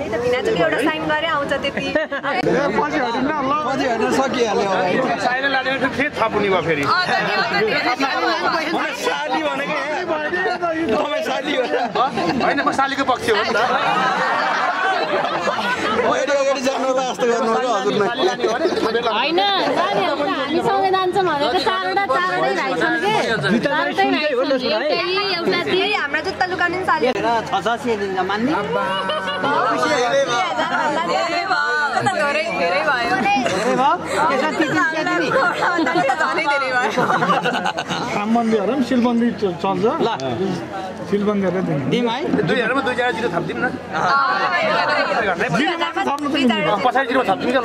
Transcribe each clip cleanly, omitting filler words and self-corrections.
त भिनाजुले एउटा साइन गरे आउँछ त्यति पछि हटिन्न ल पछि हट्न सकिहाल्यो साइन लाने फेरि थपुनी भयो फेरि साली भनेको तपाईँ साली हो होइन म सालीको पक्ष हो नि त अगाडि जानुहोला जस्तो गर्नुभयो हजुरले होइन हामीसँगै जान्छौँ भनेर चारवटा राइछन् के हाम्रा जुत्ता लुकाउने साली 86 दिन्छ मान्ने धेरै भयो कामबन्दीहरू पनि सिलबन्दी चल्छ ल सिलबन्दीहरू दिउँ है दुईहरुमा दुई जग्गा जिरो थप्दिम न पछाडि जिरो थप्दिम ल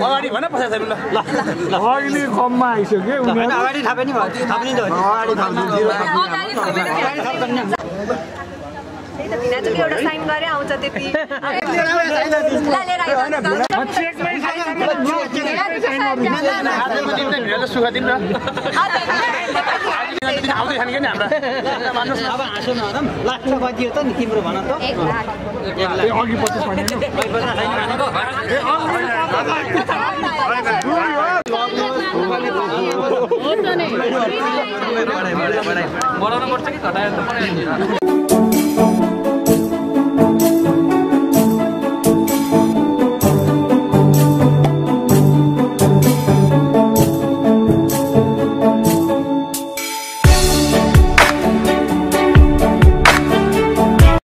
अगाडि भन पछाडि थप्दिम ल अहिले कममा आइसक्यो अगाडि थापे नि भयो थाप्ने त अगाडि थाप्नु जिरो भिनाजुले एउटा साइन गरे आउँछ त्यति सुख दिम न आउँदै खाने नि हाम्रा अब हाँसो नहरम लाग्छ कति हो त नि तिम्रो भन त 1 लाख अघि 50 भनेको बढाउनु पर्छ कि घटाएर